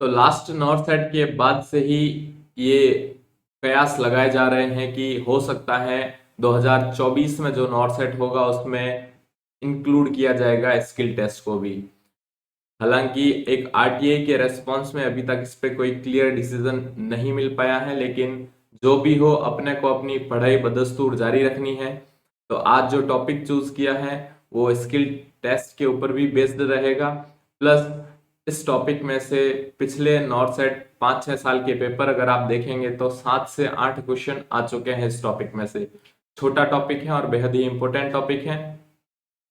तो last north set के बाद से ही ये कयास लगाए जा रहे हैं कि हो सकता है 2024 में जो नॉर्थ सेट होगा उसमें इंक्लूड किया जाएगा स्किल टेस्ट को भी। हालांकि एक आरटीआई के रेस्पॉन्स में अभी तक इस पे कोई क्लियर डिसीजन नहीं मिल पाया है, लेकिन जो भी हो अपने को अपनी पढ़ाई बदस्तूर जारी रखनी है। तो आज जो टॉपिक चूज किया है वो स्किल टेस्ट के ऊपर भी बेस्ड रहेगा, प्लस इस टॉपिक में से पिछले नॉर्थ सेट 5-6 साल के पेपर अगर आप देखेंगे तो 7 से 8 क्वेश्चन आ चुके हैं इस टॉपिक में से। छोटा टॉपिक है और बेहद ही इंपॉर्टेंट टॉपिक है।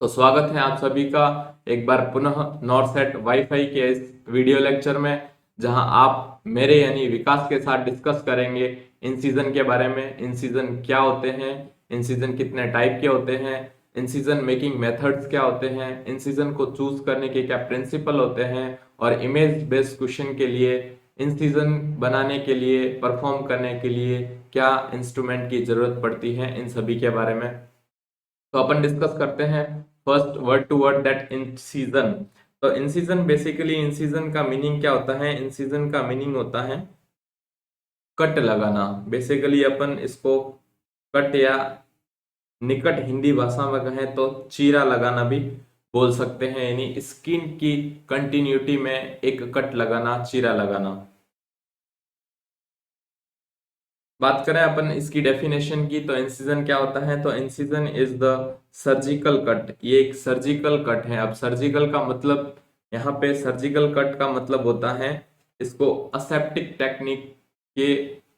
तो स्वागत है आप सभी का एक बार पुनः नॉर्थ सेट वाईफाई के इस वीडियो लेक्चर में, जहां आप मेरे यानी विकास के साथ डिस्कस करेंगे इन सीजन के बारे में। इन सीजन क्या होते हैं, इन सीजन कितने टाइप के होते हैं, इन सीजन मेकिंग मेथड्स क्या होते हैं, इन सीजन को चूज करने के क्या प्रिंसिपल होते हैं, और इमेज बेस्ड क्वेश्चन के लिए इन सीजन बनाने के लिए, परफॉर्म करने के लिए क्या इंस्ट्रूमेंट की जरूरत पड़ती है, इन सभी के बारे में तो अपन डिस्कस करते हैं। First word to word that in season. तो in season basically in season का मीनिंग क्या होता है? इन सीजन का मीनिंग होता है कट लगाना। बेसिकली अपन इसको कट या निकट हिंदी भाषा में कहें तो चीरा लगाना भी बोल सकते हैं, यानी स्किन की कंटिन्यूटी में एक कट लगाना, चीरा लगाना। बात करें अपन इसकी डेफिनेशन की तो इंसिजन क्या होता है? तो incision is the surgical cut. ये एक सर्जिकल कट है। अब सर्जिकल का मतलब, यहाँ पे सर्जिकल कट का मतलब होता है इसको असेप्टिक टेक्निक के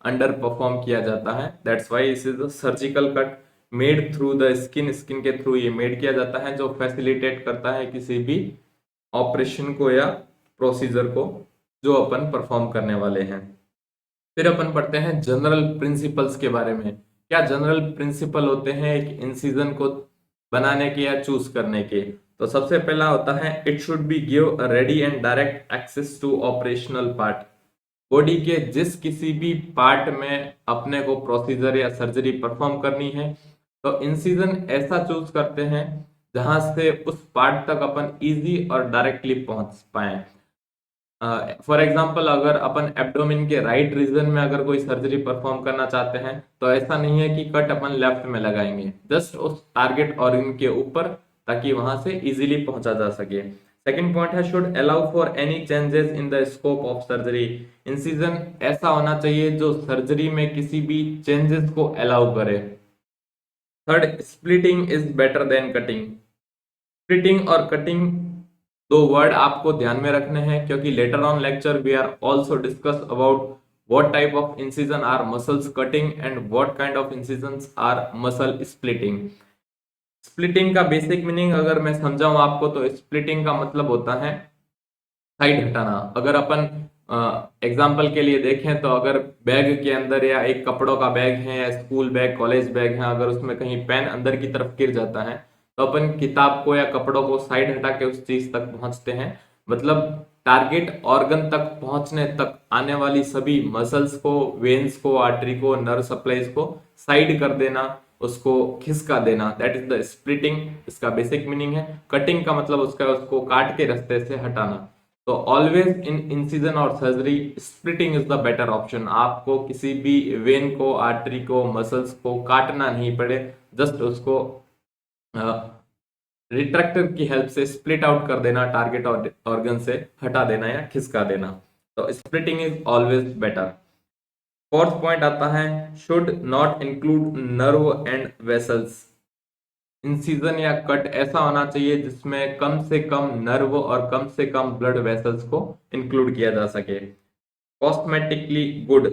अंडर परफॉर्म किया जाता है। दैट्स व्हाई इस is the surgical cut made through the skin. Skin के थ्रू ये मेड किया जाता है, जो फैसिलिटेट करता है किसी भी ऑपरेशन को या प्रोसीजर को जो अपन परफॉर्म करने वाले हैं। फिर अपन पढ़ते हैं जनरल प्रिंसिपल्स के बारे में। क्या जनरल प्रिंसिपल होते हैं एक इंसिजन को बनाने के या चूज करने के? तो सबसे पहला होता है it should be give a ready and direct access to operational part. Body के जिस किसी भी पार्ट में अपने को प्रोसीजर या सर्जरी परफॉर्म करनी है, तो इंसिजन ऐसा चूज करते हैं जहां से उस पार्ट तक अपन इजी और डायरेक्टली पहुंच पाए। फॉर एग्जाम्पल अगर अपन एब्डोमेन के राइट रीजन में अगर कोई सर्जरी परफॉर्म करना चाहते हैं, तो ऐसा नहीं है कि कट अपन लेफ्ट में लगाएंगे, जस्ट उस टारगेट ऑर्गन के ऊपर, ताकि वहां से इजीली पहुंचा जा सके। सेकंड पॉइंट है should allow for any changes in the scope of surgery. Incision ऐसा होना चाहिए जो सर्जरी में किसी भी चेंजेस को अलाउ करे। Third, splitting is better than cutting. Splitting और कटिंग दो वर्ड आपको ध्यान में रखने हैं, क्योंकि later on lecture we are also discuss about what type of incision are muscles cutting and what kind of incisions are muscle splitting. Splitting का basic meaning अगर मैं समझाऊं आपको, तो स्प्लिटिंग का मतलब होता है साइड हटाना। अगर अपन एग्जाम्पल के लिए देखें तो अगर बैग के अंदर या एक कपड़ों का बैग है या स्कूल बैग, कॉलेज बैग है, अगर उसमें कहीं पेन अंदर की तरफ गिर जाता है, तो अपन किताब को या कपड़ों को साइड हटा के उस चीज तक पहुंचते हैं। मतलब टारगेट ऑर्गन तक पहुंचने तक आने वाली सभी मसल्स को, वेन्स को, आर्टरी को, नर्व सप्लाईज को साइड कर देना, उसको खिसका देना, दैट इज द स्प्लिटिंग। इसका बेसिक मीनिंग है। कटिंग का मतलब उसका उसको काट के रास्ते से हटाना। तो ऑलवेज इन इंसिजन और surgery splitting is the better option. आपको किसी भी वेन को, आर्टरी को, मसल्स को काटना नहीं पड़े, जस्ट उसको रिट्रैक्टर की हेल्प से स्प्लिट आउट कर देना, टारगेट ऑर्गन से हटा देना या खिसका देना। तो splitting is always better. Fourth point आता है should not include nerve and vessels. Incision या कट ऐसा होना चाहिए जिसमें कम से कम नर्व और कम से कम ब्लड वेसल्स को इंक्लूड किया जा सके। कॉस्मेटिकली गुड,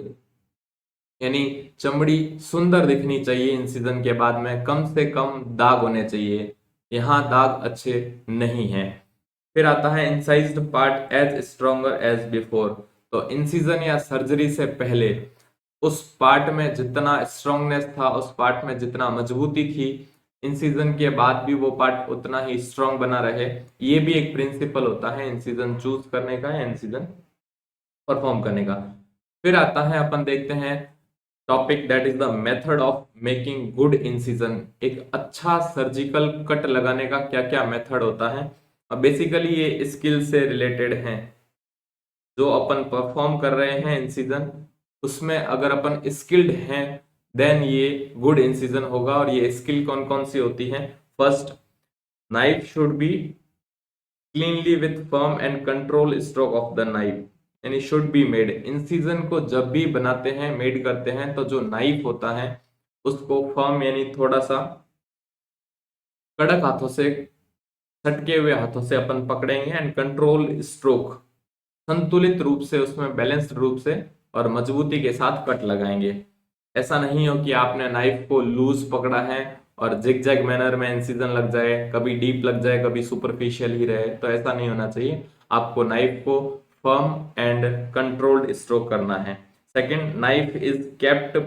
यानी चमड़ी सुंदर दिखनी चाहिए। इंसिजन के बाद में कम से कम दाग होने चाहिए, यहाँ दाग अच्छे नहीं हैं। फिर आता है incised part as stronger as before. तो इंसिजन या सर्जरी से पहले उस पार्ट में जितना स्ट्रोंगनेस था, उस पार्ट में जितना मजबूती थी, इंसिजन के बाद भी वो पार्ट उतना ही स्ट्रोंग बना रहे। ये भी एक प्रिंसिपल होता है इंसिजन चूज करने का या इंसिजन परफॉर्म करने का। फिर आता है, अपन देखते हैं topic that is the method of making good incision. एक अच्छा सर्जिकल कट लगाने का क्या क्या मेथड होता है। अब बेसिकली ये स्किल से रिलेटेड है। जो अपन परफॉर्म कर रहे हैं इंसिजन, उसमें अगर अपन स्किल्ड हैं देन ये गुड इंसिजन होगा। और ये स्किल कौन कौन सी होती है? First, knife should be cleanly with firm and control stroke of the knife, यानी शुड बी मेड। इंसिजन को जब भी बनाते हैं, मेड करते हैं, तो जो नाइफ होता है उसको फर्म यानी थोड़ा सा कड़क हाथों से, छटके हुए हाथों से अपन पकड़ेंगे एंड कंट्रोल स्ट्रोक, संतुलित रूप से, उसमें बैलेंस्ड रूप से और मजबूती के साथ कट लगाएंगे। ऐसा नहीं हो कि आपने नाइफ को लूज पकड़ा है और जिग जैग मैनर में इंसिजन लग जाए, कभी डीप लग जाए, कभी सुपरफिशियल ही रहे, तो ऐसा नहीं होना चाहिए। आपको नाइफ को फर्म एंड कंट्रोल्ड स्ट्रोक करना है। Second, knife is kept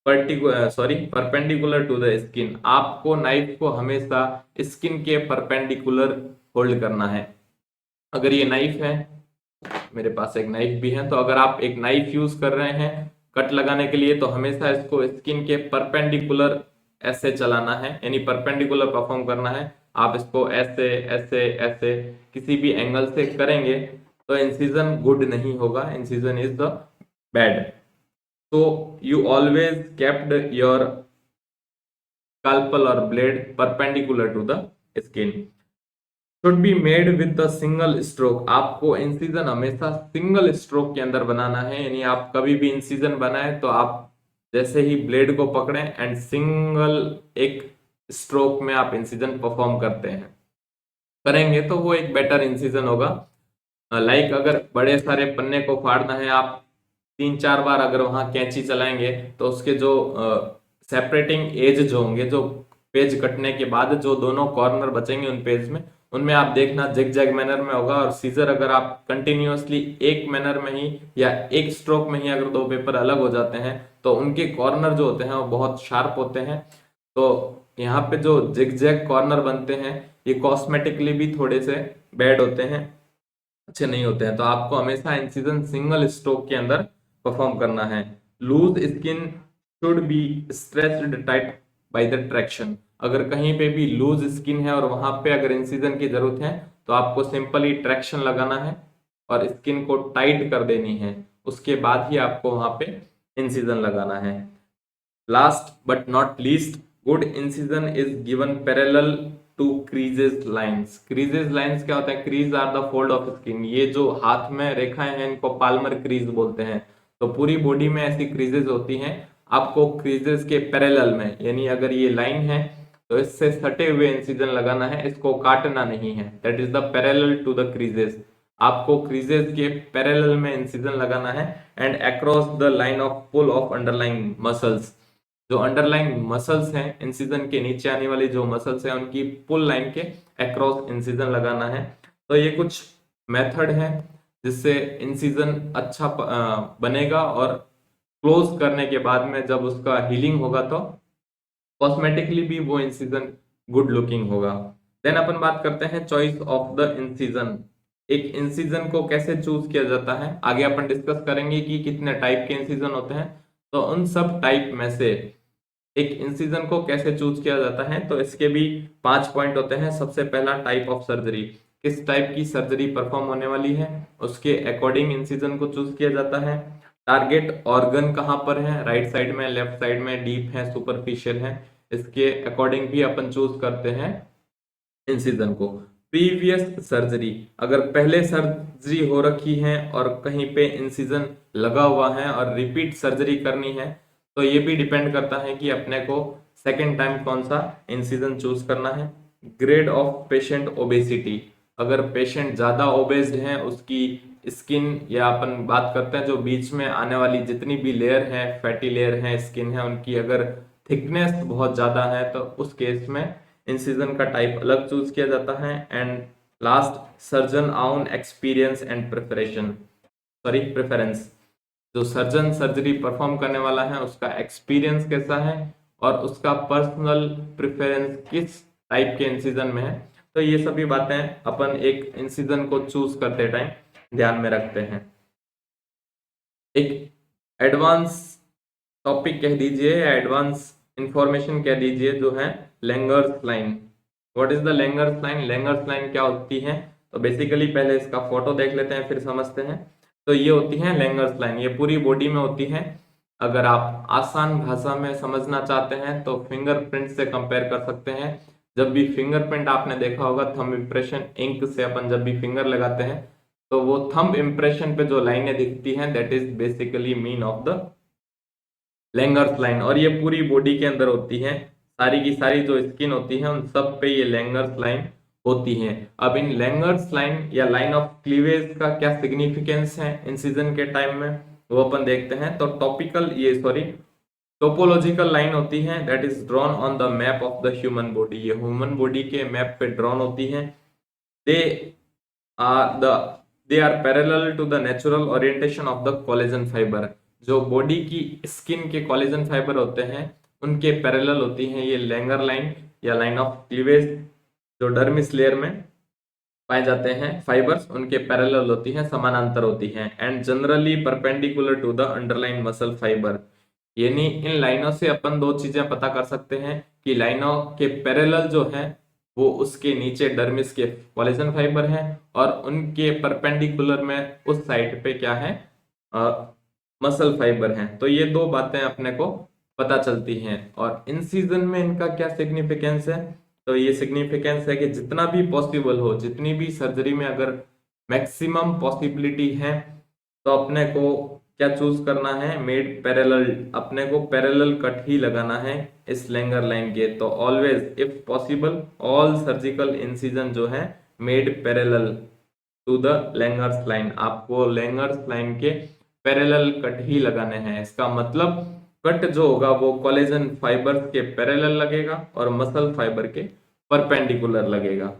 perpendicular to the skin. आपको नाइफ को हमेशा स्किन के परपेंडिकुलर होल्ड करना है। अगर ये नाइफ है, मेरे पास एक नाइफ भी है, तो अगर आप एक नाइफ यूज कर रहे हैं कट लगाने के लिए, तो हमेशा इसको स्किन के परपेंडिकुलर ऐसे चलाना है, यानी परपेंडिकुलर परफॉर्म करना है। आप इसको ऐसे ऐसे ऐसे किसी भी एंगल से करेंगे तो इंसिजन गुड नहीं होगा, incision is the bad. So you always kept your scalpel or blade perpendicular to the skin. Should be made with the single stroke. आपको इंसिजन हमेशा सिंगल स्ट्रोक के अंदर बनाना है, यानी आप कभी भी इंसिजन बनाए तो आप जैसे ही ब्लेड को पकड़ें एंड सिंगल एक स्ट्रोक में आप इंसिजन परफॉर्म करते हैं, करेंगे तो वो एक बेटर इंसिजन होगा। लाइक अगर बड़े सारे पन्ने को फाड़ना है, आप 3-4 बार अगर वहां कैंची चलाएंगे तो उसके जो सेपरेटिंग एज जो होंगे, जो पेज कटने के बाद जो दोनों कॉर्नर बचेंगे उन पेज में, उनमें आप देखना जिग जैग मैनर में होगा। और सीजर अगर आप कंटिन्यूअसली एक मैनर में ही या एक स्ट्रोक में ही अगर दो पेपर अलग हो जाते हैं तो उनके कॉर्नर जो होते हैं वो बहुत शार्प होते हैं। तो यहाँ पे जो जिग जैग कॉर्नर बनते हैं ये कॉस्मेटिकली भी थोड़े से बैड होते हैं, अच्छे नहीं होते हैं। तो आपको हमेशा इंसिजन सिंगल स्ट्रोक के अंदर परफॉर्म करना है। Loose skin should be stretched tight by the traction. अगर कहीं पे भी लूज स्किन है और वहां पे अगर इंसिजन की जरूरत है तो आपको सिंपली ट्रैक्शन लगाना है और स्किन को टाइट कर देनी है, उसके बाद ही आपको वहां पे इंसिजन लगाना है। Last but not least, good incision is given parallel to creases lines. Creases lines क्या होता है? Crease are the fold of skin. ये जो हाथ में रेखाएं हैं इनको पाल्मर क्रीज बोलते हैं। तो पूरी बॉडी में ऐसी क्रीजेस होती हैं, आपको क्रीजेस के पैरेलल में, यानी अगर ये लाइन है तो इससे सटे हुए इंसिजन लगाना है, इसको काटना नहीं है। That is the parallel to the creases. आपको क्रीजेस के पैरेलल में इंसिजन लगाना है and across the line of pull of underlying muscles. जो अंडरलाइन मसल्स हैं, इंसिजन के नीचे आने वाली जो मसल्स हैं, उनकी पुल लाइन के अक्रॉस इंसिजन लगाना है। तो ये कुछ मेथड है जिससे इंसिजन अच्छा बनेगा और क्लोज करने के बाद में जब उसका हीलिंग होगा तो कॉस्मेटिकली भी वो इंसिजन गुड लुकिंग होगा। देन अपन बात करते हैं चॉइस ऑफ द इंसिजन। एक इंसिजन को कैसे चूज किया जाता है, आगे अपन डिस्कस करेंगे कि कितने टाइप के इंसिजन होते हैं। तो उन सब टाइप में से एक इंसिजन को कैसे चूज किया जाता है, तो इसके भी 5 पॉइंट होते हैं। सबसे पहला, टाइप ऑफ सर्जरी। किस टाइप की सर्जरी परफॉर्म होने वाली है उसके अकॉर्डिंग इंसिजन को चूज किया जाता है। टारगेट ऑर्गन कहाँ पर है, राइट साइड में, लेफ्ट साइड में, डीप है, सुपरफिशियल है, इसके अकॉर्डिंग भी अपन चूज करते हैं इंसिजन को। प्रीवियस सर्जरी, अगर पहले सर्जरी हो रखी है और कहीं पे इंसिजन लगा हुआ है और रिपीट सर्जरी करनी है, तो ये भी डिपेंड करता है कि अपने को सेकेंड टाइम कौन सा इंसिजन चूज करना है। ग्रेड ऑफ पेशेंट ओबेसिटी, अगर पेशेंट ज्यादा ओबेस्ड है, उसकी स्किन, या अपन बात करते हैं जो बीच में आने वाली जितनी भी लेयर है, फैटी लेयर है, स्किन है, उनकी अगर थिकनेस बहुत ज्यादा है तो उस केस में इंसिजन का टाइप अलग चूज किया जाता है। And last, surgeon on experience and preference. जो सर्जन सर्जरी परफॉर्म करने वाला है उसका एक्सपीरियंस कैसा है और उसका पर्सनल प्रेफरेंस किस टाइप के इंसिजन में है। तो ये सभी बातें अपन एक इंसिजन को चूज करते टाइम ध्यान में रखते हैं। एक एडवांस टॉपिक कह दीजिए या एडवांस इंफॉर्मेशन कह दीजिए जो है Langer's line. What is the Langer's line? Langer's line क्या होती है? तो बेसिकली पहले इसका फोटो देख लेते हैं फिर समझते हैं। तो ये होती है लैंगर्स लाइन, ये पूरी बॉडी में होती है। अगर आप आसान भाषा में समझना चाहते हैं तो फिंगरप्रिंट से कंपेयर कर सकते हैं। जब भी फिंगरप्रिंट आपने देखा होगा, थंब इम्प्रेशन इंक से अपन जब भी फिंगर लगाते हैं तो वो थंब इम्प्रेशन पे जो लाइनें दिखती हैं that is basically mean of the Langer's line. और ये पूरी बॉडी के अंदर होती है, सारी की सारी जो स्किन होती है उन सब पे ये लैंगर्स लाइन होती है। अब इन लैंगर्स लाइन या लाइन ऑफ क्लीवेज का क्या सिग्निफिकेंस है इंसिजन के टाइम में, वो अपन देखते हैं। तो टोपोलॉजिकल लाइन होती है that is drawn on the map of the human body, ये ह्यूमन बॉडी के मैप पे ड्रॉन होती है। They are the they are parallel to the natural orientation of the collagen fibre, जो बॉडी की skin के कोलेजन फाइबर होते हैं उनके पैरेलल होती हैं ये लैंगर लाइन या लाइन ऑफ क्लीवेज। जो डर्मिस लेयर में पाए जाते हैं फाइबर्स उनके पैरेलल होती हैं, समानांतर होती हैं, and generally perpendicular to the underline muscle fibre. यानी इन लाइनों से अपन दो चीजें पता कर सकते हैं कि लाइनों के पैरेलल जो है वो उसके नीचे डर्मिस के कोलेजन फाइबर हैं और उनके परपेंडिकुलर में उस साइड पे क्या है, मसल फाइबर हैं। तो ये दो बातें अपने को पता चलती हैं। और इंसिजन में इनका क्या सिग्निफिकेंस है, तो ये सिग्निफिकेंस है कि जितना भी पॉसिबल हो, जितनी भी सर्जरी में अगर मैक्सिमम पॉसिबिलिटी है तो अपने को क्या चूज करना है, मेड पैरेलल, अपने को पैरेलल कट ही लगाना है इस लैंगर लाइन के। तो always if possible all surgical incision जो है made parallel to the Langer's line, आपको लैंगर्स लाइन के पैरेलल कट ही लगाने हैं। इसका मतलब कट जो होगा वो कोलेजन फाइबर के पैरेलल लगेगा और मसल फाइबर के परपेंडिकुलर लगेगा।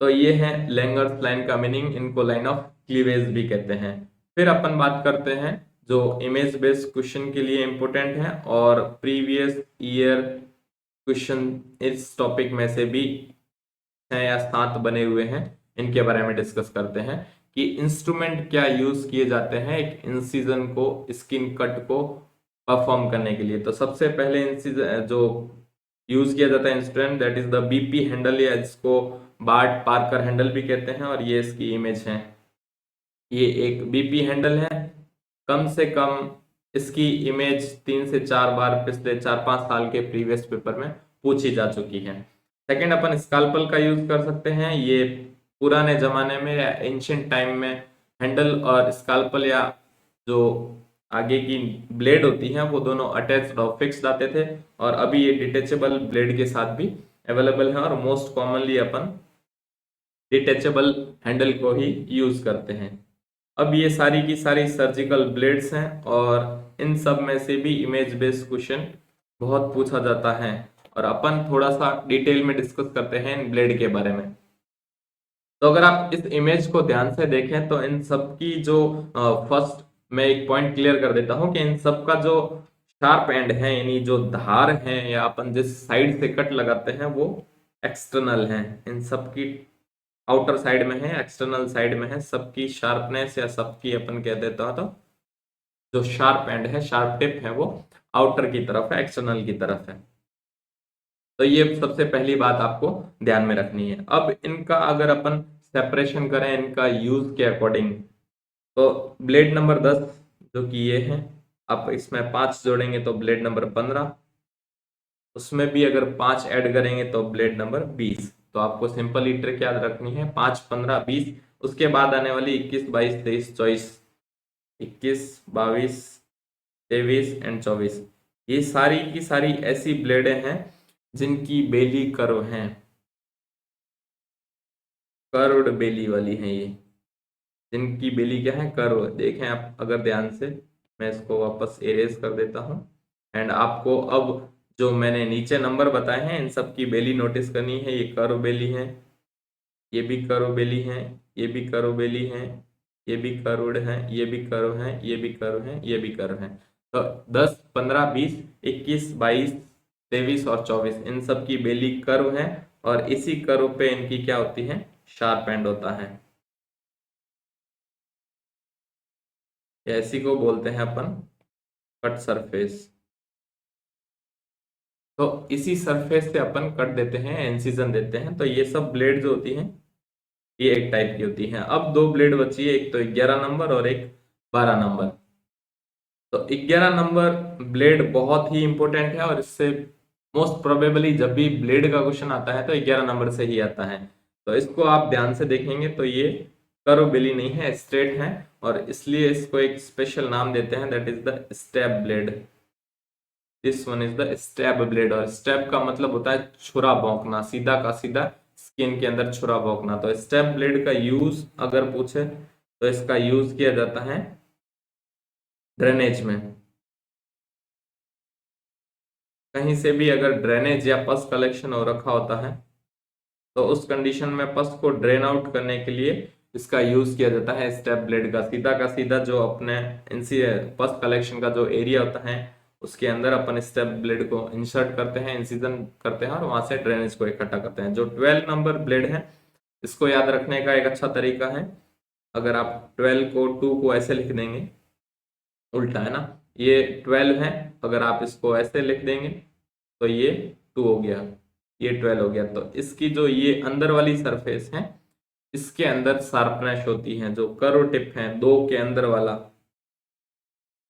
तो ये है लैंगर्स लाइन का मीनिंग, इनको लाइन ऑफ क्लीवेज भी कहते हैं। फिर अपन बात करते हैं जो इमेज बेस्ड क्वेश्चन के लिए इंपॉर्टेंट है और प्रीवियस ईयर क्वेश्चन इस टॉपिक में से भी 6 या 7 बने हुए हैं, इनके बारे में डिस्कस करते हैं कि इंस्ट्रूमेंट क्या यूज किए जाते हैं एक इंसिजन को, स्किन कट को परफॉर्म करने के लिए। तो सबसे पहले इंसिजन जो यूज किया जाता है instrument that is the BP handle, या इसको बार्ट पार्कर हैंडल भी कहते हैं। और ये इसकी इमेज है, ये एक बीपी हैंडल है। कम से कम इसकी इमेज 3 से 4 बार पिछले 4-5 साल के प्रीवियस पेपर में पूछी जा चुकी है। सेकंड अपन स्काल्पल का यूज कर सकते हैं, ये पुराने जमाने में या एंशियंट टाइम में हैंडल और स्काल्पल या जो आगे की ब्लेड होती हैं वो दोनों अटैच्ड और फिक्स्ड आते थे, और अभी ये डिटेचेबल ब्लेड के साथ भी अवेलेबल है और मोस्ट कॉमनली अपन डिटेचेबल हैंडल को ही यूज करते हैं। अब ये सारी की सारी सर्जिकल ब्लेड्स हैं और इन सब में से भी इमेज बेस्ड क्वेश्चन बहुत पूछा जाता है, और अपन थोड़ा सा डिटेल में डिस्कस करते हैं इन ब्लेड के बारे में। तो अगर आप इस इमेज को ध्यान से देखें तो इन सब की जो फर्स्ट मैं एक पॉइंट क्लियर कर देता हूं कि इन सब का जो शार्प एंड है, यानी जो धार है या अपन जिस साइड से कट लगाते हैं वो एक्सटर्नल है। इन सब की आउटर साइड में है, एक्सटर्नल साइड में है, सबकी शार्पनेस या सबकी अपन कह देता तो जो शार्प एंड है, शार्प टिप है, वो आउटर की तरफ है, एक्सटर्नल की तरफ है। तो ये सबसे पहली बात आपको ध्यान में रखनी है। अब इनका अगर अपन सेपरेशन करें इनका यूज के अकॉर्डिंग, तो ब्लेड नंबर 10 जो कि ये है, आप इसमें 5 जोड़ेंगे तो ब्लेड नंबर 15, उसमें भी अगर 5 ऐड करेंगे तो ब्लेड नंबर 20। तो आपको सिंपल ही ट्रिक याद रखनी है, 5, 15, 20, उसके बाद आने वाली 21, 22, 23, 24, 21, 22, 23 एंड 24, ये सारी की सारी ऐसी ब्लेडें हैं जिनकी बेली कर्व हैं, कर्व्ड बेली वाली हैं ये, जिनकी बेली क्या है, कर्व। देखें आप अगर ध्यान से, मैं इसको वापस इरेज कर देता हूं, एंड आपको अब जो मैंने नीचे नंबर बताए हैं इन सब की बेली नोटिस करनी है। ये कर्व बेली है, ये भी कर्व बेली है, ये भी कर्व बेली है, ये भी कर्व्ड है, ये भी कर्व है, ये भी कर्व है, ये भी कर्व है। तो 10, 15, 20, 21, 22, 23 और 24 इन सब की बेली कर्व है, और इसी कर्व पे इनकी क्या होती है, शार्प एंड होता है। इसी को बोलते हैं अपन कट सरफेस। तो इसी सरफेस से अपन कट देते हैं, इंसिजन देते हैं। तो ये सब ब्लेड जो होती हैं ये एक टाइप की होती है। अब दो ब्लेड बची है, एक तो 11 नंबर और एक 12 नंबर। तो 11 नंबर ब्लेड बहुत ही इंपॉर्टेंट है और इससे मोस्ट प्रोबेबली जब भी ब्लेड का क्वेश्चन आता है तो 11 नंबर से ही आता है। तो इसको आप ध्यान से देखेंगे तो ये कर्व बेली नहीं है, स्ट्रेट है, और इसलिए इसको एक स्पेशल नाम देते हैं, that is the stab blade. This one is the stab blade, और स्टैब का मतलब होता है छुरा भोंकना, सीधा का सीधा स्किन के अंदर छुरा भोंकना। तो स्टैब ब्लेड का यूज अगर पूछे तो इसका यूज किया जाता है ड्रेनेज में। कहीं से भी अगर ड्रेनेज या पस कलेक्शन हो रखा होता है तो उस कंडीशन में पस को ड्रेन आउट करने के लिए इसका यूज किया जाता है स्टेप ब्लेड का सीधा जो अपने इनसी पस कलेक्शन का जो एरिया होता है उसके अंदर अपन स्टेप ब्लेड को इंसर्ट करते हैं, इंसिजन करते हैं और वहां से ड्रेनेज को इकट्ठा करते हैं। जो 12 नंबर ब्लेड है इसको याद रखने का एक अच्छा तरीका है, अगर आप 12 को 2 को ऐसे लिख देंगे, उल्टा है ना, ये 12 है, अगर आप इसको ऐसे लिख देंगे तो ये 2 हो गया, ये 12 हो गया। तो इसकी जो ये अंदर वाली सरफेस है इसके अंदर शार्पनेस होती है, जो कर्व टिप है दो के अंदर वाला,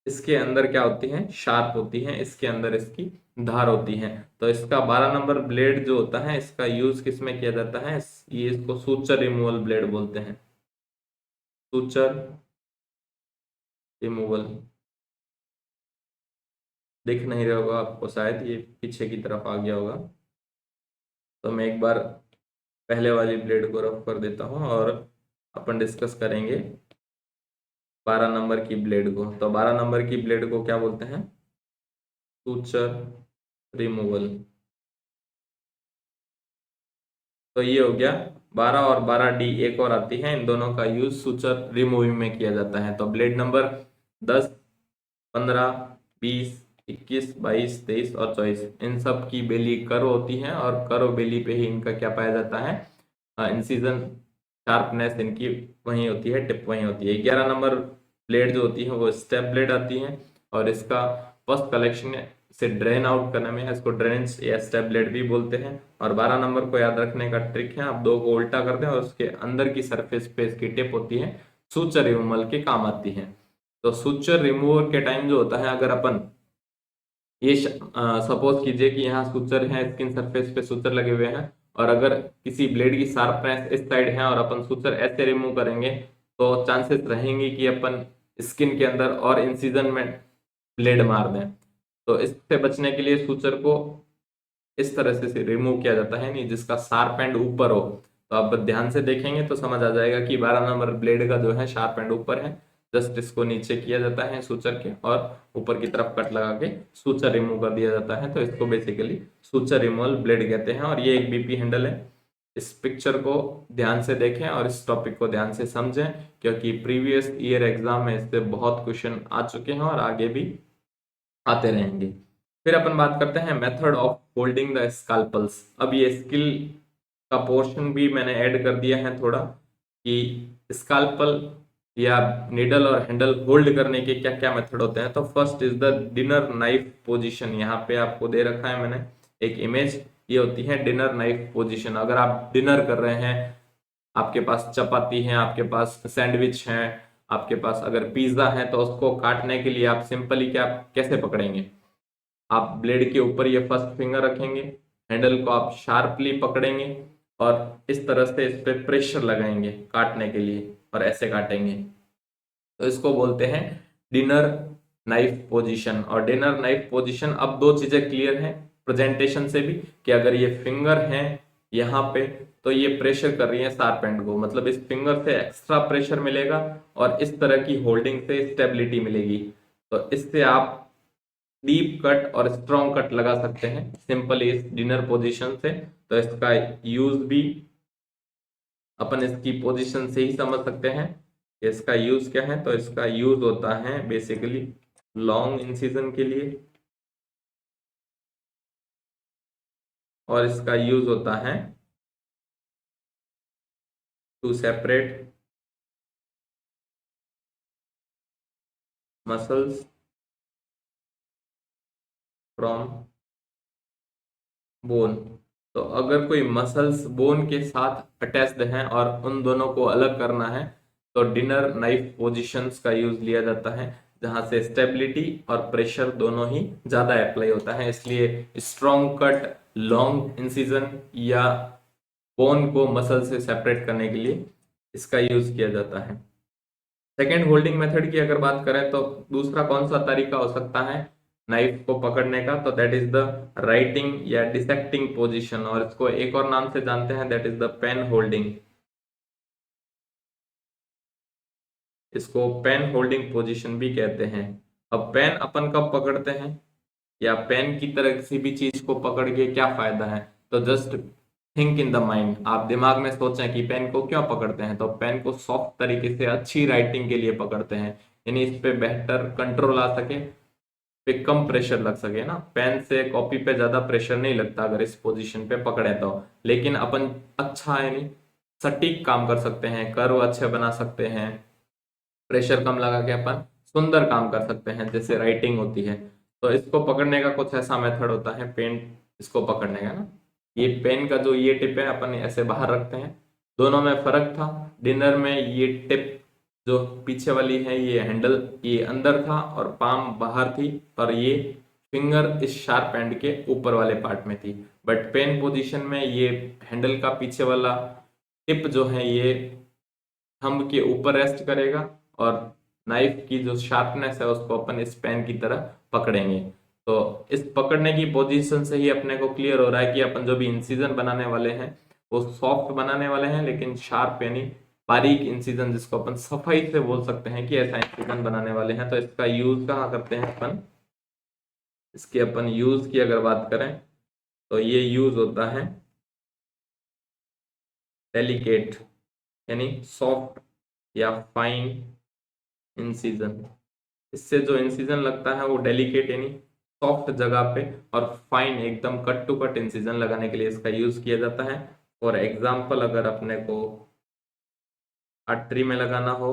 इसके अंदर क्या होती है, शार्प होती है, इसके अंदर इसकी धार होती है। तो इसका 12 नंबर ब्लेड जो होता है इसका यूज किस में किया जाता है, ये इसको सूचर रिमूवल ब्लेड बोलते हैं, सूचर रिमूवल। दिख नहीं रहा होगा आपको शायद, ये पीछे की तरफ आ गया होगा। तो मैं एक बार पहले वाली ब्लेड को रफ कर देता हूँ और अपन डिस्कस करेंगे 12 नंबर की ब्लेड को। तो 12 नंबर की ब्लेड को क्या बोलते हैं, सूचर रिमूवल। तो ये हो गया 12 और 12D, एक और आती है, इन दोनों का यूज सूचर रिमूविंग में किया जाता है। तो ब्लेड नंबर 10, 15, 20, 21, 22, 23 और 24, इन सब की बेली कर्व होती है और कर्व बेली पे ही इनका क्या पाया जाता है, इंसिजन, शार्पनेस इनकी वही होती है, टिप वही होती है। 11 नंबर ब्लेड जो होती है वो स्टेप ब्लेड आती है और इसका फर्स्ट कलेक्शन से ड्रेन आउट करने में इसको ड्रेनेज या स्टेप ब्लेड भी बोलते हैं। और 12 नंबर को याद रखने का ट्रिक है, आप दो को उल्टा कर दें और उसके अंदर की सरफेस पे इसकी टिप होती है, सूचर रिमूवल के काम आती है। तो सूचर रिमूवर के टाइम जो होता है, अगर अपन ये सपोज कीजिए कि यहाँ सूचर है, स्किन सरफेस पे सूचर लगे हुए हैं, और अगर किसी ब्लेड की शार्पनेस इस साइड है और अपन सूचर ऐसे रिमूव करेंगे तो चांसेस रहेंगे कि अपन स्किन के अंदर और इंसिजन में ब्लेड मार दें। तो इससे बचने के लिए सूचर को इस तरह से रिमूव किया जाता है, नहीं जिसका शार्प एंड ऊपर हो। तो आप ध्यान से देखेंगे तो समझ आ जाएगा कि 12 नंबर ब्लेड का जो है शार्प एंड ऊपर है, जस्ट इसको नीचे किया जाता है सूचर के और ऊपर की तरफ कट लगा के सूचर रिमूव कर दिया जाता है। तो इसको बेसिकली सूचर रिमूवल ब्लेड कहते हैं और ये एक बीपी हैंडल है। इस पिक्चर को ध्यान से देखें और इस टॉपिक को ध्यान से समझें, क्योंकि प्रीवियस ईयर एग्जाम में इससे बहुत क्वेश्चन आ चुके हैं और आगे भी आते रहेंगे। फिर अपन बात करते हैं मेथड ऑफ होल्डिंग द स्कैल्पल्स। अब ये स्किल का पोर्शन भी मैंने ऐड कर दिया है थोड़ा, कि स्कैल्पल या निडल और हैंडल होल्ड करने के क्या क्या मेथड होते हैं। तो first is the dinner knife position, यहाँ पे आपको दे रखा है मैंने एक इमेज, ये होती है डिनर नाइफ पोजीशन। अगर आप डिनर कर रहे हैं, आपके पास चपाती है, आपके पास सैंडविच है, आपके पास अगर पिज्जा है, तो उसको काटने के लिए आप सिंपली क्या कैसे पकड़ेंगे, आप ब्लेड के ऊपर ये फर्स्ट फिंगर रखेंगे, हैंडल को आप शार्पली पकड़ेंगे और इस तरह से इस पे प्रेशर लगाएंगे काटने के लिए और ऐसे काटेंगे। तो इसको बोलते हैं डिनर नाइफ पोजीशन। और डिनर नाइफ पोजीशन, अब दो चीजें क्लियर हैं प्रेजेंटेशन से भी, कि अगर ये फिंगर है यहाँ पे तो ये प्रेशर कर रही है शार्प एंड को, मतलब इस फिंगर से एक्स्ट्रा प्रेशर मिलेगा और इस तरह की होल्डिंग से स्टेबिलिटी मिलेगी। तो इससे आप डीप कट और स्ट्रॉन्ग कट लगा सकते हैं सिंपली इस डिनर पोजीशन से। तो इसका यूज भी अपन इसकी पोजीशन से ही समझ सकते हैं। इसका यूज क्या है, तो इसका यूज होता है बेसिकली लॉन्ग इंसिजन के लिए, और इसका यूज होता है to separate muscles from bone. तो अगर कोई मसल्स बोन के साथ अटैच्ड हैं और उन दोनों को अलग करना है तो डिनर नाइफ पोजिशंस का यूज लिया जाता है, जहां से स्टेबिलिटी और प्रेशर दोनों ही ज्यादा अप्लाई होता है। इसलिए स्ट्रॉन्ग कट, लॉन्ग इंसिजन या बोन को मसल से सेपरेट करने के लिए इसका यूज किया जाता है। सेकेंड होल्डिंग मेथड की अगर बात करें तो दूसरा कौन सा तरीका हो सकता है नाइफ को पकड़ने का, तो दैट इज द राइटिंग या डिसेक्टिंग पोजीशन, और इसको एक और नाम से जानते हैं, that is the pen holding. इसको पेन होल्डिंग पोजीशन भी कहते हैं। अब पेन अपन कब पकड़ते हैं, या पेन की तरह किसी भी चीज को पकड़ के क्या फायदा है, तो just think in the mind, आप दिमाग में सोचें कि पेन को क्यों पकड़ते हैं। तो पेन को सॉफ्ट तरीके से अच्छी राइटिंग के लिए पकड़ते हैं, यानी इस पे बेहतर कंट्रोल आ सके, पे कम प्रेशर लग सके ना। पेन से कॉपी पे ज्यादा प्रेशर नहीं लगता अगर इस पोजीशन पे पकड़े तो, लेकिन अपन अच्छा यानी सटीक काम कर सकते हैं, कर्व अच्छे बना सकते हैं, प्रेशर कम लगा के अपन सुंदर काम कर सकते हैं जैसे राइटिंग होती है। तो इसको पकड़ने का कुछ ऐसा मेथड होता है पेन इसको पकड़ने का ना। ये पेन का जो ये टिप है अपन ऐसे बाहर रखते हैं, दोनों में फर्क था। डिनर में ये टिप जो पीछे वाली है ये हैंडल ये अंदर था और पाम बाहर थी, और ये फिंगर इस शार्प एंड के ऊपर वाले पार्ट में थी। बट पेन पोजीशन में ये हैंडल का पीछे वाला टिप जो है ये थंब के ऊपर रेस्ट करेगा, और नाइफ की जो शार्पनेस है उसको अपन इस पेन की तरह पकड़ेंगे। तो इस पकड़ने की पोजीशन से ही अपने को क्लियर हो रहा है कि अपन जो भी इंसिजन बनाने वाले हैं वो सॉफ्ट बनाने वाले हैं, लेकिन शार्प यानी बारीक इंसिजन, जिसको अपन सफाई से बोल सकते हैं कि ऐसा इंसिजन बनाने वाले हैं। तो इसका यूज कहाँ करते हैं अपन, इसके अपन यूज की अगर बात करें तो ये यूज होता है डेलिकेट यानी सॉफ्ट या फाइन इंसिजन। इससे जो इंसिजन लगता है वो डेलिकेट यानी सॉफ्ट जगह पे, और फाइन एकदम कट टू कट इंसिजन लगाने के लिए इसका यूज किया जाता है। फॉर एग्जाम्पल अगर अपने को आर्टरी में लगाना हो,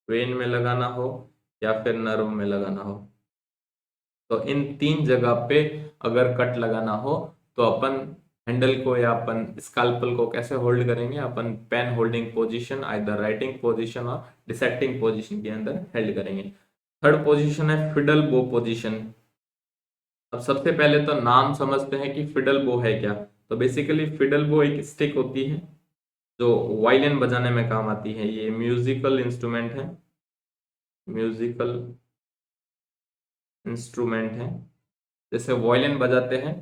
वेन में लगाना हो, या फिर नर्व में लगाना हो, तो इन तीन जगह पे अगर कट लगाना हो तो अपन हैंडल को या अपन स्काल्पल को कैसे होल्ड करेंगे, अपन pen holding position either writing position और डिसेक्टिंग पोजीशन के अंदर हेल्ड करेंगे। थर्ड पोजीशन है फिडल बो पोजीशन। अब सबसे पहले तो नाम समझते हैं कि फिडल बो है क्या। तो बेसिकली फिडल बो एक स्टिक होती है जो वायलिन बजाने में काम आती है। ये म्यूजिकल इंस्ट्रूमेंट है, म्यूजिकल इंस्ट्रूमेंट है। जैसे वायलिन बजाते हैं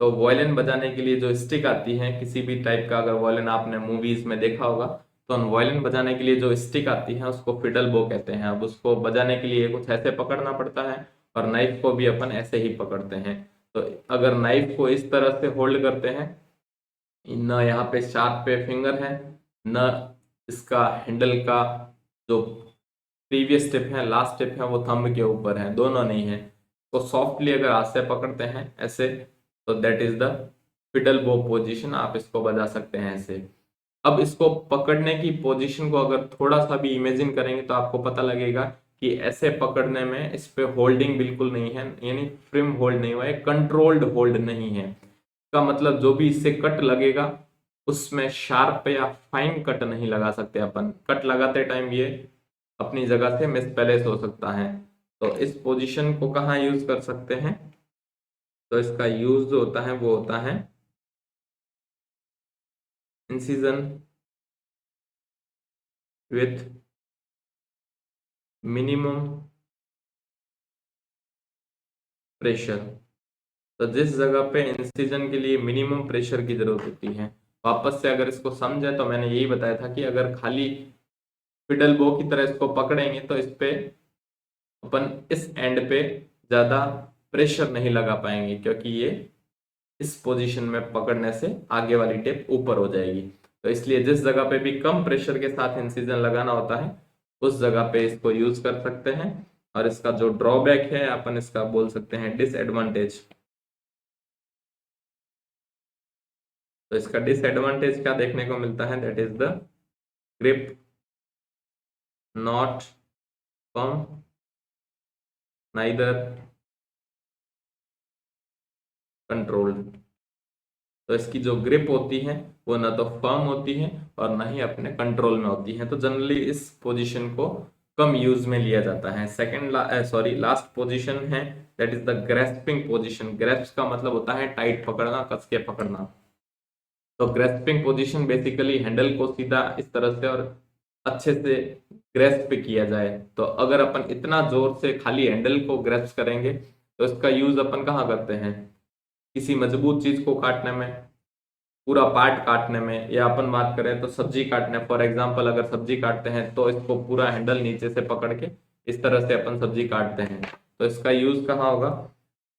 तो वायलिन बजाने के लिए जो स्टिक आती है किसी भी टाइप का, अगर वायलिन आपने मूवीज में देखा होगा तो उन वायलिन बजाने के लिए जो स्टिक आती है उसको फिडल बो कहते हैं। अब उसको बजाने के लिए कुछ ऐसे पकड़ना पड़ता है, और नाइफ को भी अपन ऐसे ही पकड़ते हैं। तो अगर नाइफ को इस तरह से होल्ड करते हैं, न यहाँ पे शार्प पे फिंगर है, न इसका हैंडल का जो प्रीवियस स्टेप है लास्ट स्टेप है वो थंब के ऊपर है, दोनों नहीं है। तो सॉफ्टली अगर हाथ से पकड़ते हैं ऐसे, तो that is the fiddle bow position, आप इसको बजा सकते हैं ऐसे। अब इसको पकड़ने की पोजीशन को अगर थोड़ा सा भी इमेजिन करेंगे तो आपको पता लगेगा कि ऐसे पकड़ने में इस पे होल्डिंग बिल्कुल नहीं है, यानी फ्रिम होल्ड नहीं हुआ है, कंट्रोल्ड होल्ड नहीं है। का मतलब जो भी इससे कट लगेगा उसमें शार्प या फाइन कट नहीं लगा सकते अपन। कट लगाते टाइम ये अपनी जगह से मिसप्लेस हो सकता है। तो इस पोजीशन को कहाँ यूज कर सकते हैं, तो इसका यूज जो होता है वो होता है इंसिजन विथ मिनिमम प्रेशर। तो जिस जगह पे इंसिजन के लिए मिनिमम प्रेशर की जरूरत होती है, वापस से अगर इसको समझे तो मैंने यही बताया था कि अगर खाली फिडल बो की तरह इसको पकड़ेंगे तो इस पे अपन इस एंड पे ज्यादा प्रेशर नहीं लगा पाएंगे, क्योंकि ये इस पोजीशन में पकड़ने से आगे वाली टिप ऊपर हो जाएगी। तो इसलिए जिस जगह पे भी कम प्रेशर के साथ इंसिजन लगाना होता है उस जगह पे इसको यूज कर सकते हैं। और इसका जो ड्रॉबैक है अपन इसका बोल सकते हैं डिसएडवांटेज। तो इसका डिसएडवांटेज क्या देखने को मिलता है, that is the grip not firm neither controlled. तो इसकी जो ग्रिप होती है वो ना तो फर्म होती है और ना ही अपने कंट्रोल में होती है, तो जनरली इस पोजीशन को कम यूज में लिया जाता है। सेकंड लास्ट पोजीशन है that is the grasping position. Grasp का मतलब होता है टाइट पकड़ना, कस के पकड़ना। तो ग्रेस्पिंग पोजीशन बेसिकली हैंडल को सीधा इस तरह से और अच्छे से ग्रेस्प किया जाए। तो अगर अपन इतना जोर से खाली हैंडल को ग्रेस्प करेंगे तो इसका यूज अपन कहाँ करते हैं, किसी मजबूत चीज को काटने में, पूरा पार्ट काटने में, या अपन बात करें तो सब्जी काटने, फॉर एग्जांपल अगर सब्जी काटते हैं तो इसको पूरा हैंडल नीचे से पकड़ के इस तरह से अपन सब्जी काटते हैं, तो इसका यूज कहाँ होगा,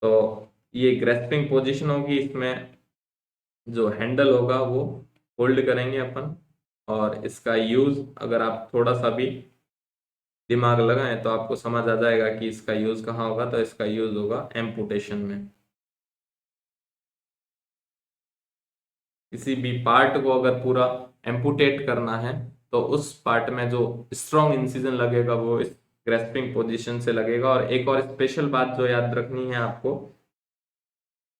तो ये ग्रेस्पिंग पोजीशन होगी। इसमें जो हैंडल होगा वो होल्ड करेंगे अपन, और इसका यूज अगर आप थोड़ा सा भी दिमाग लगाएं तो आपको समझ आ जाएगा कि इसका यूज कहाँ होगा। तो इसका यूज होगा एम्पुटेशन में। किसी भी पार्ट को अगर पूरा एम्पुटेट करना है तो उस पार्ट में जो स्ट्रॉन्ग इंसिजन लगेगा वो इस ग्रेस्पिंग पोजीशन से लगेगा। और एक और स्पेशल बात जो याद रखनी है आपको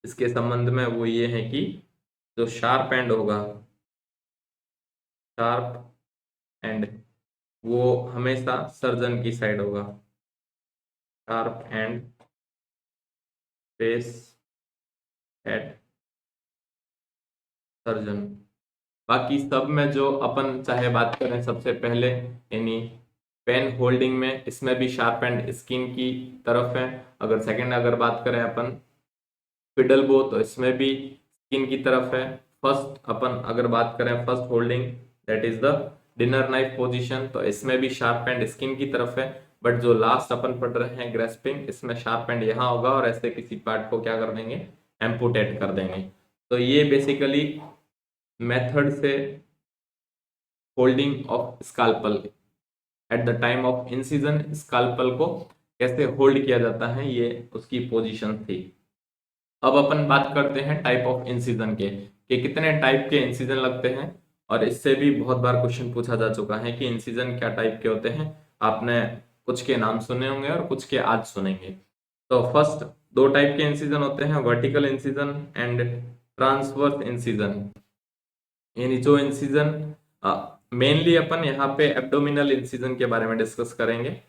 इसके संबंध में वो ये है कि जो शार्प एंड होगा, शार्प एंड वो हमेशा सर्जन की साइड होगा। Sharp and face at surgeon. बाकी सब में जो अपन चाहे बात करें सबसे पहले यानी पेन होल्डिंग में, इसमें भी शार्प एंड स्किन की तरफ है। अगर सेकंड अगर बात करें अपन फिडल बो तो इसमें भी स्किन की तरफ है। फर्स्ट अपन अगर बात करें first holding that is the dinner knife position, तो इसमें भी शार्प एंड स्किन की तरफ है। बट जो लास्ट अपन पढ़ रहे हैं ग्रेस्पिंग, इसमें शार्प एंड यहाँ होगा और ऐसे किसी पार्ट को क्या कर देंगे, एम्पुटेट कर देंगे। तो ये बेसिकली मेथड से holding of scalpel at the time of incision, scalpel को कैसे होल्ड किया जाता है ये उसकी पोजीशन थी। अब अपन बात करते हैं टाइप ऑफ इंसिजन के, कि कितने टाइप के इंसिजन लगते हैं। और इससे भी बहुत बार क्वेश्चन पूछा जा चुका है कि इंसिजन क्या टाइप के होते हैं। आपने कुछ के नाम सुने होंगे और कुछ के आज सुनेंगे। तो फर्स्ट दो टाइप के इंसिजन होते हैं, vertical incision and transverse incision. यानी जो इंसिजन मेनली अपन यहाँ पे एब्डोमिनल इंसिजन के बारे में डिस्कस करेंगे।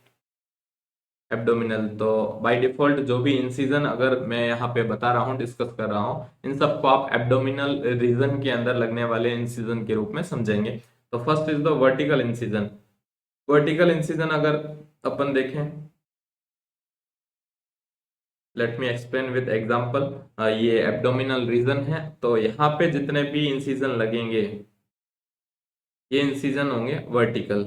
एब्डोमिनल तो बाय डिफॉल्ट जो भी इंसिजन अगर मैं यहाँ पे बता रहा हूँ, डिस्कस कर रहा हूँ, इन सबको आप एब्डोमिनल रीजन के अंदर लगने वाले इंसिजन के रूप में समझेंगे। तो first is the vertical incision. Vertical incision अगर अपन देखें, let me explain with example. ये एब्डोमिनल रीजन है, तो यहाँ पे जितने भी इंसिजन लगेंगे ये इंसिजन होंगे वर्टिकल,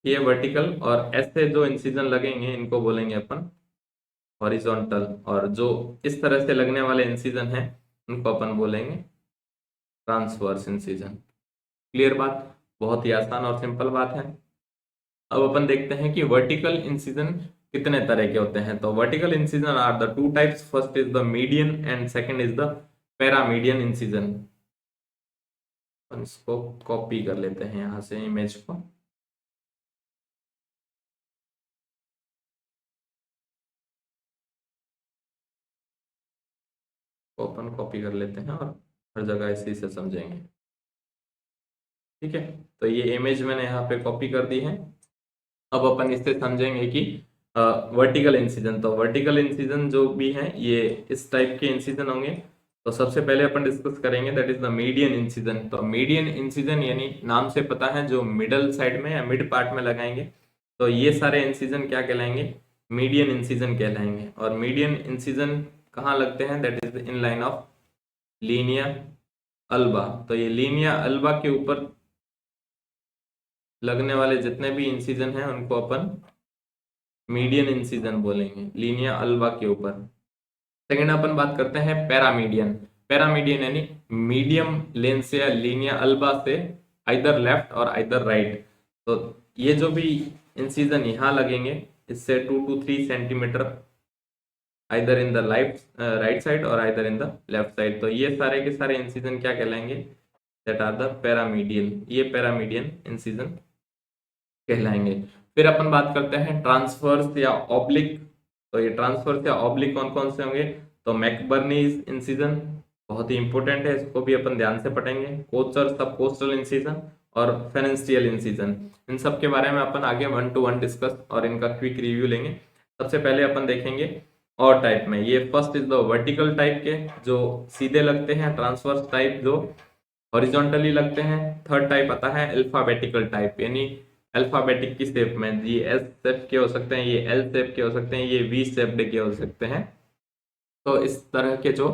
ये वर्टिकल। और ऐसे जो इंसिजन लगेंगे इनको बोलेंगे अपन हॉरिजॉन्टल, और जो इस तरह से लगने वाले इंसिजन हैं उनको अपन बोलेंगे ट्रांसवर्स इंसिजन। क्लियर बात, बहुत ही आसान और सिंपल बात है। अब अपन देखते हैं कि वर्टिकल इंसिजन कितने तरह के होते हैं। तो vertical incision are the two types, first is the median and second is the paramedian incision. अपन इसको कॉपी कर लेते हैं यहाँ से इमेज को। अपन कॉपी कर लेते हैं और हर जगह इसी से समझेंगे। ठीक है, तो ये इमेज मैंने यहाँ पे कॉपी कर दी है। अब अपन इससे समझेंगे कि वर्टिकल इंसिजन, तो वर्टिकल इंसिजन जो भी है ये इस टाइप के इंसिजन होंगे। तो सबसे पहले अपन डिस्कस करेंगे that is the median incision. तो मीडियन इंसिजन यानी नाम से पता है जो मिडल साइड में या मिड पार्ट में लगाएंगे, तो ये सारे इंसिजन क्या कहलाएंगे, मीडियन इंसिजन कहलाएंगे। और मीडियन इंसिजन कहाँ लगते हैं, that is in line of Linnaea alba. तो ये लीनिया अल्बा के ऊपर लगने वाले जितने भी इंसिजन हैं उनको अपन मीडियन इंसिजन बोलेंगे, लीनिया अल्बा के ऊपर। सेकंड अपन बात करते हैं पैरामीडियन। पैरामीडियन यानी मीडियम लेंथ से या लीनिया अल्बा से आइदर लेफ्ट और आइदर राइट। तो ये जो भी इंसिजन यहाँ लगेंगे इससे 2 to 3 centimetre either in the right side और either in the left side, तो ये सारे के सारे इंसिजन क्या कहलाएंगे, दैट आर द पैरामीडियन। ये पैरामीडियन इंसिजन कहलाएंगे। फिर अपन बात करते हैं ट्रांसफर्स या ऑब्लिक। तो ये ट्रांसफर्स या ऑब्लिक कौन कौन से होंगे, तो मैकबर्नीज इंसिजन बहुत ही इंपॉर्टेंट है, इसको भी अपन ध्यान से पढ़ेंगे। कोस्टल सब कोस्टल इंसिजन और फेरेंशियल इंसिजन, इन सब के बारे में अपन आगे 1 to 1 डिस्कस और इनका क्विक रिव्यू लेंगे। सबसे पहले अपन देखेंगे और टाइप में, ये first is the vertical type के जो सीधे लगते हैं, ट्रांसवर्स टाइप जो हॉरिजॉन्टली लगते हैं। थर्ड टाइप आता है अल्फाबेटिकल टाइप, यानी अल्फाबेटिक की शेप में, ये एस शेप के हो सकते हैं, ये एल शेप के हो सकते हैं, ये वी शेप्ड के हो सकते हैं। तो इस तरह के जो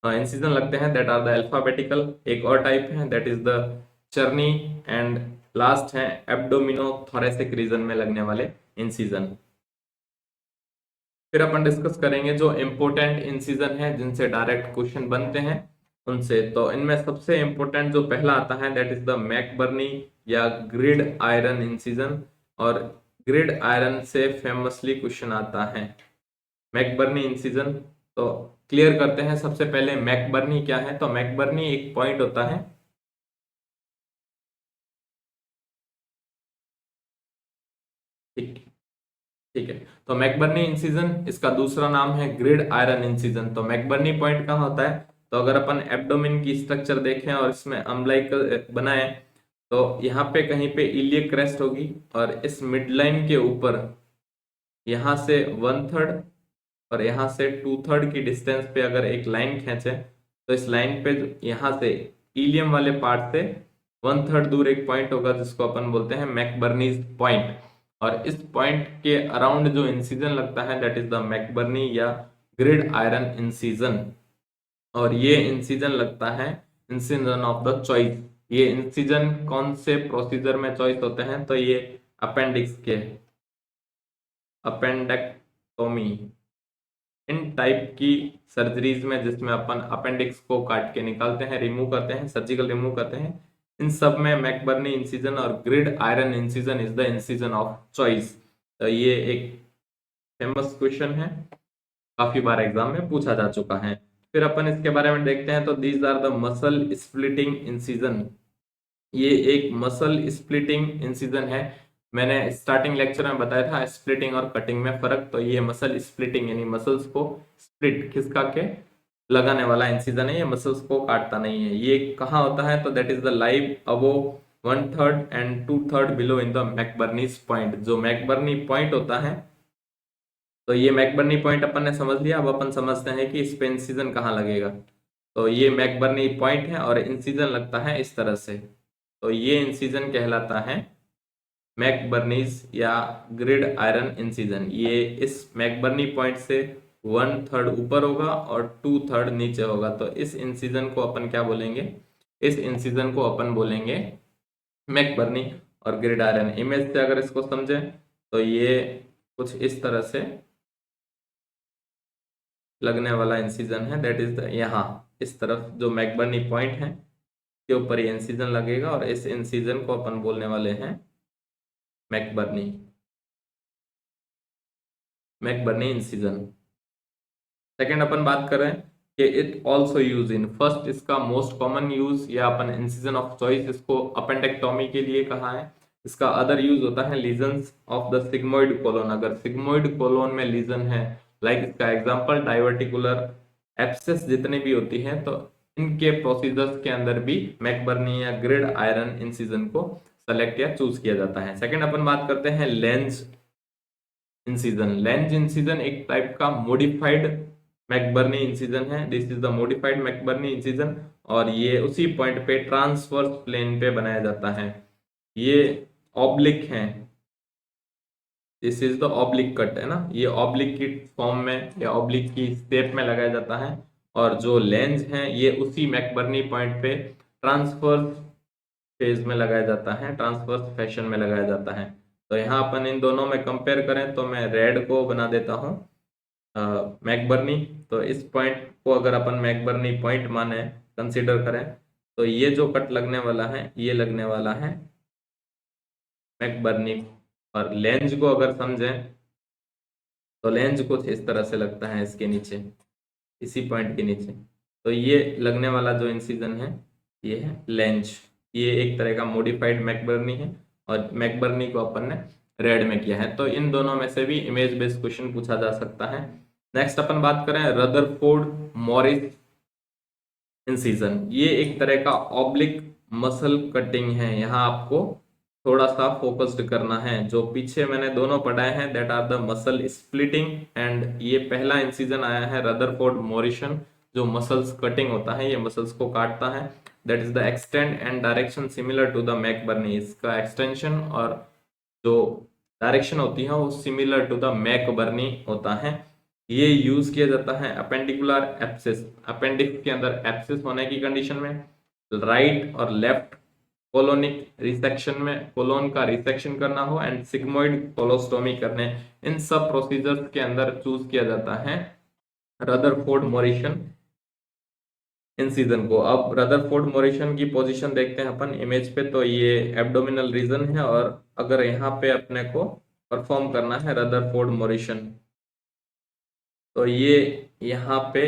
इंसिजन लगते हैं दैट आर द अल्फाबेटिकल। एक और टाइप है that is the Charni, and last है एब्डोमिनोथोरेसिक रीजन में लगने वाले इंसिजन। फिर अपन डिस्कस करेंगे जो इम्पोर्टेंट इंसिजन है जिनसे डायरेक्ट क्वेश्चन बनते हैं उनसे। तो इनमें सबसे इम्पोर्टेंट जो पहला आता है दैट इज द मैकबर्नी या ग्रिड आयरन इंसिजन, और ग्रिड आयरन से फेमसली क्वेश्चन आता है मैकबर्नी इंसिजन। तो क्लियर करते हैं सबसे पहले मैकबर्नी क्या है। तो मैकबर्नी एक पॉइंट होता है, ठीक ठीक है। तो मैकबर्नी इंसिजन, इसका दूसरा नाम है ग्रिड आयरन इंसिजन। तो मैकबर्नी पॉइंट कहाँ होता है, तो अगर अपन एब्डोमेन की स्ट्रक्चर देखें और इसमें अम्बलाइकल बनाए, तो यहाँ पे कहीं पे इलियक क्रेस्ट होगी, और इस मिड लाइन के ऊपर यहाँ से 1/3 और यहाँ से 2/3 की डिस्टेंस पे अगर एक लाइन खींचे, तो इस लाइन पे यहाँ से इलियम वाले पार्ट से 1/3 दूर एक पॉइंट होगा जिसको अपन बोलते हैं मैकबर्नीज पॉइंट, और इस पॉइंट के अराउंड जो इंसिजन लगता है दैट इज द मैकबर्नी या ग्रिड आयरन इंसिजन। और ये इंसिजन लगता है इंसिजन ऑफ द चॉइस। ये इंसिजन कौन से प्रोसीजर में चॉइस होते हैं, तो ये अपेंडिक्स के, अपेंडेक्टोमी, इन टाइप की सर्जरीज में जिसमें अपन अपेंडिक्स को काट के निकालते हैं, रिमूव करते हैं, सर्जिकल रिमूव करते हैं, इन सब में मैकबर्नी इंसिजन और grid iron incision is the incision of choice. तो ये एक फेमस क्वेश्चन है, काफी बार एग्जाम में पूछा जा चुका है। फिर अपन इसके बारे में देखते हैं, तो these are the muscle splitting incision. ये एक मसल स्प्लिटिंग इंसिजन है। मैंने स्टार्टिंग लेक्चर में बताया था स्प्लिटिंग और कटिंग में फर्क, तो ये मसल स्प्लिटिंग यानी मसल्स को स्प्लिट खिसका के लगाने वाला इंसिजन है, ये मसल्स को काटता नहीं है। ये कहाँ होता है, तो that is the line above 1/3 and 2/3 below in the McBurney's point. जो मैकबर्नी पॉइंट होता है, तो ये मैकबर्नी पॉइंट अपन ने समझ लिया। अब अपन समझते हैं कि इस पे इंसिजन कहाँ लगेगा। तो ये मैकबर्नी पॉइंट है और इंसिजन लगता है इस तरह से, तो ये इंसिजन कहलाता है मैकबर्नीज या ग्रिड आयरन इंसिजन। ये इस मैकबर्नी पॉइंट से 1/3 ऊपर होगा और 2/3 नीचे होगा। तो इस इंसिजन को अपन क्या बोलेंगे, इस इंसिजन को अपन बोलेंगे मैकबर्नी और ग्रिड आयरन। इमेज से अगर इसको समझें तो ये कुछ इस तरह से लगने वाला इंसिजन है, दैट इज यहाँ इस तरफ जो मैकबर्नी पॉइंट है के ऊपर ये इंसिजन लगेगा, और इस इंसिजन को अपन बोलने वाले हैं मैकबर्नी, मैकबर्नी इंसिजन। सेकेंड अपन बात कर रहे हैं कि it also use in, first इसका मोस्ट कॉमन यूज या अपन इंसिजन ऑफ चॉइस इसको अपेंडेक्टोमी के लिए कहा है। इसका अदर यूज होता है lesions of the sigmoid colon, अगर सिग्मोइड कोलोन में लीजन है, लाइक इसका एग्जांपल डाइवर्टिकुलर एब्सेस जितने भी होती हैं, तो इनके प्रोसीजर्स के अंदर भी मैकबर्नी या ग्रिड आयरन इंसिजन को सेलेक्ट या चूज किया जाता है। सेकेंड अपन बात करते हैं लेंज इंसिजन। लेंज इंसिजन एक टाइप का मॉडिफाइड मैकबर्नी इंसिजन है, this is the modified McBurney incision, और ये उसी पॉइंट पे ट्रांसवर्स प्लेन पे बनाया जाता है। ये ऑब्लिक है, this is the oblique cut है ना, ये ऑब्लिक की फॉर्म में या ऑब्लिक की शेप में लगाया जाता है, और जो लेंस है ये उसी मैकबर्नी पॉइंट पे ट्रांसवर्स फेज में लगाया जाता है, ट्रांसवर्स फैशन में लगाया जाता है। तो यहाँ अपन इन दोनों में कंपेयर करें तो मैं रेड को बना देता हूँ मैकबर्नी। तो इस पॉइंट को अगर अपन मैकबर्नी पॉइंट माने, कंसीडर करें, तो ये जो कट लगने वाला है ये लगने वाला है मैकबर्नी। और लेंज को अगर समझें तो लेंज कुछ इस तरह से लगता है इसके नीचे, इसी पॉइंट के नीचे। तो ये लगने वाला जो इंसिजन है ये है लेंज। ये एक तरह का मॉडिफाइड मैकबर्नी है, और मैकबर्नी को अपन ने रेड में किया है। तो इन दोनों में से भी इमेज बेस्ड क्वेश्चन पूछा जा सकता है। नेक्स्ट अपन बात करें रदरफोर्ड मॉरिस इंसिजन। ये एक तरह का ऑब्लिक मसल कटिंग है। यहाँ आपको थोड़ा सा फोकस्ड करना है। जो पीछे मैंने दोनों पढ़ाए हैं that are the muscle splitting, and ये पहला इंसिजन आया है रदरफोर्ड मॉरिसन, जो मसल्स कटिंग होता है, ये मसल्स को काटता है। That is the extend and direction similar to the McBurney. इसका एक्सटेंशन और जो डायरेक्शन होती है वो सिमिलर टू द मैकबर्नी होता है। ये यूज किया जाता है अपेंडिकुलर एब्सेस, अपेंडिक्स के अंदर एब्सेस होने की कंडीशन में, राइट और लेफ्ट कोलोनिक रिसेक्शन में, कोलोन का रिसेक्शन करना हो, एंड सिग्मोइड कोलोस्टोमी करने, इन सब प्रोसीजर्स के अंदर चूज किया जाता है रदरफोर्ड मॉरिसन इंसिजन को। अब रदरफोर्ड मॉरिसन की पोजीशन देखते हैं अपन इमेज पे, तो ये एब्डोमिनल रीजन है, और अगर यहाँ पे अपने को परफॉर्म करना है रदरफोर्ड मॉरिसन, तो ये यहाँ पे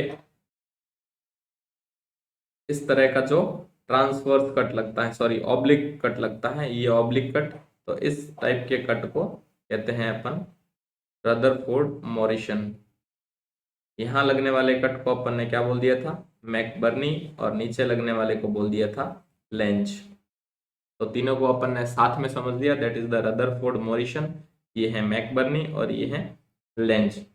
इस तरह का जो ट्रांसवर्स कट लगता है, सॉरी ऑब्लिक कट लगता है, ये ऑब्लिक कट, तो इस टाइप के कट को कहते हैं अपन रदरफोर्ड मॉरिसन। यहाँ लगने वाले कट को अपन ने क्या बोल दिया था, मैकबर्नी, और नीचे लगने वाले को बोल दिया था लेंज। तो तीनों को अपन ने साथ में समझ लिया, that is the Rutherford Morrison, ये है मैकबर्नी और ये है लेंज।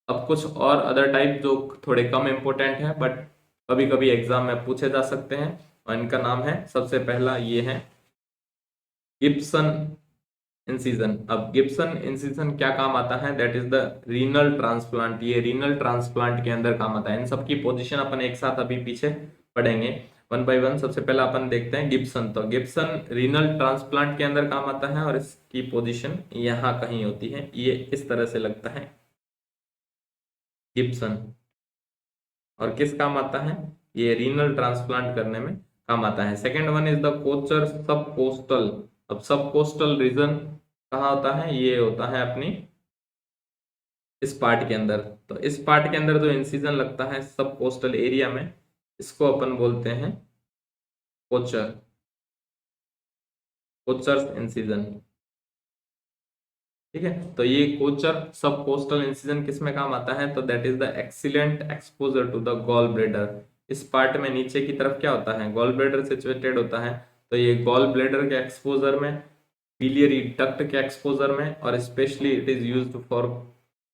अब कुछ और अदर टाइप जो थोड़े कम इंपोर्टेंट है बट कभी कभी एग्जाम में पूछे जा सकते हैं, और इनका नाम है, सबसे पहला ये है गिब्सन इंसिजन। अब गिब्सन इंसिजन क्या काम आता है, that is the renal transplant. ये रीनल ट्रांसप्लांट के अंदर काम आता है। इन सब की पोजीशन अपन एक साथ अभी पीछे पढ़ेंगे वन बाय वन। सबसे पहला अपन देखते हैं गिब्सन। तो गिब्सन रीनल ट्रांसप्लांट के अंदर काम आता है, और इसकी पोजीशन यहाँ कहीं होती है, ये इस तरह से लगता है गिब्सन। और किस काम आता है, ये रीनल ट्रांसप्लांट करने में काम आता है। Second one is the Kocher subcostal. अब सब कोस्टल रीजन कहाँ होता है, ये होता है अपनी इस पार्ट के अंदर। तो इस पार्ट के अंदर जो इंसिजन लगता है सब कोस्टल एरिया में, इसको अपन बोलते हैं कोचर, कोचर इंसिजन। ठीक है, तो ये कोचर सब कोस्टल इंसिजन किस में काम आता है, तो that is the excellent exposure to the gallbladder. इस पार्ट में नीचे की तरफ क्या होता है, गॉल ब्लेडर सिचुएटेड होता है, तो ये गॉल ब्लेडर के एक्सपोजर में, बिलियरी डक्ट के एक्सपोजर में, और specially it is used for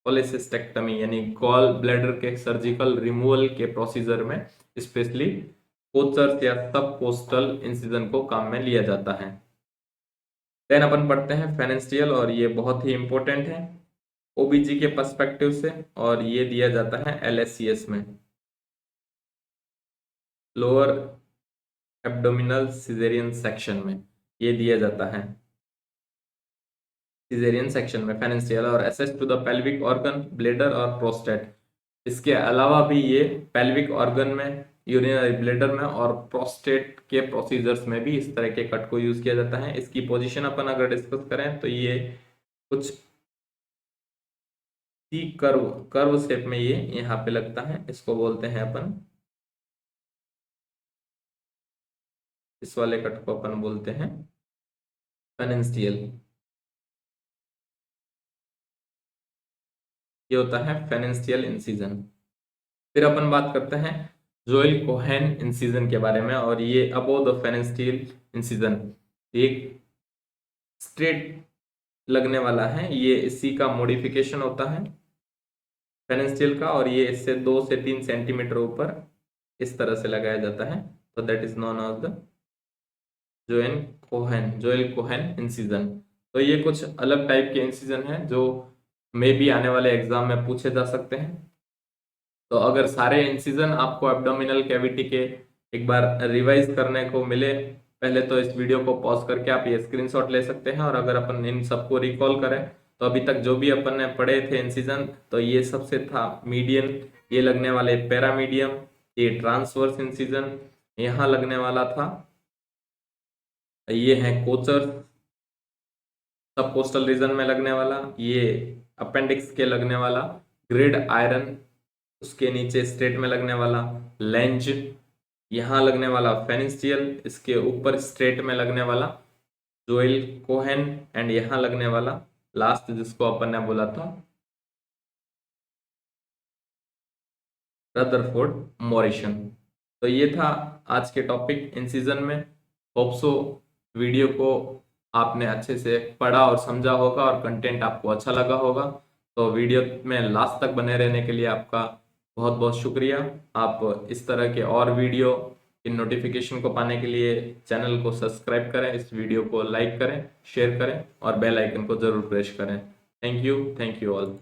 cholecystectomy, यानी गॉल ब्लेडर के सर्जिकल रिमूवल के प्रोसीजर में स्पेशली कोचर या सब कोस्टल इंसिजन को काम में लिया जाता है। देन अपन पढ़ते हैं फेनेस्ट्रियल, और ये बहुत ही इंपॉर्टेंट है ओबीजी के पर्सपेक्टिव से, और ये दिया जाता है एलएससीएस में, लोअर एब्डोमिनल सिजेरियन सेक्शन में ये दिया जाता है, सिजेरियन सेक्शन में फेनेस्ट्रियल, और access to the pelvic organ, bladder और प्रोस्टेट। इसके अलावा भी ये पेल्विक ऑर्गन में, यूरिनरी ब्लेडर में और प्रोस्टेट के प्रोसीजर्स में भी इस तरह के कट को यूज किया जाता है। इसकी पोजीशन अपन अगर डिस्कस करें तो ये कुछ सी कर्व कर्व शेप में ये यहाँ पे लगता है, इसको बोलते हैं अपन, इस वाले कट को अपन बोलते हैं फेनेस्ट्रियल। ये होता है फेनेस्ट्रियल इंसिजन। फिर अपन बात करते हैं जोएल कोहेन इंसिजन के बारे में, और ये अबोव द फेनेस्ट्रियल इंसिजन, एक स्ट्रेट लगने वाला है, ये इसी का मॉडिफिकेशन होता है फेनेस्ट्रियल का, और ये इससे 2 से 3 सेंटीमीटर ऊपर इस तरह से लगाया जाता है, तो that is known as the Joel Cohen incision. तो ये कुछ अलग टाइप के इंसिजन हैं जो मे भी आने वाले एग्जाम में पूछे जा सकते हैं। तो अगर सारे इंसिजन आपको एब्डोमिनल कैविटी के एक बार रिवाइज करने को मिले, पहले तो इस वीडियो को पॉज करके आप ये स्क्रीनशॉट ले सकते हैं, और अगर अपन इन सबको रिकॉल करें तो अभी तक जो भी अपन ने पढ़े थे इंसिजन, तो ये सबसे था मीडियन, ये लगने वाले पैरामीडियम, ये ट्रांसवर्स इंसिजन यहाँ लगने वाला था, ये है कोचर सब कोस्टल रीजन में लगने वाला, ये अपेंडिक्स के लगने वाला ग्रिड आयरन, उसके नीचे स्ट्रेट में लगने वाला लेंज, यहाँ लगने वाला फेनेस्ट्रियल, इसके ऊपर स्ट्रेट में लगने वाला जोएल कोहेन, एंड यहाँ लगने वाला लास्ट जिसको अपन ने बोला था रदरफोर्ड मॉरिसन। तो ये था आज के टॉपिक इन सीजन में। होप सो वीडियो को आपने अच्छे से पढ़ा और समझा होगा और कंटेंट आपको अच्छा लगा होगा। तो वीडियो में लास्ट तक बने रहने के लिए आपका बहुत बहुत शुक्रिया। आप इस तरह के और वीडियो की नोटिफिकेशन को पाने के लिए चैनल को सब्सक्राइब करें, इस वीडियो को लाइक करें, शेयर करें और बेल आइकन को जरूर प्रेस करें। Thank you all.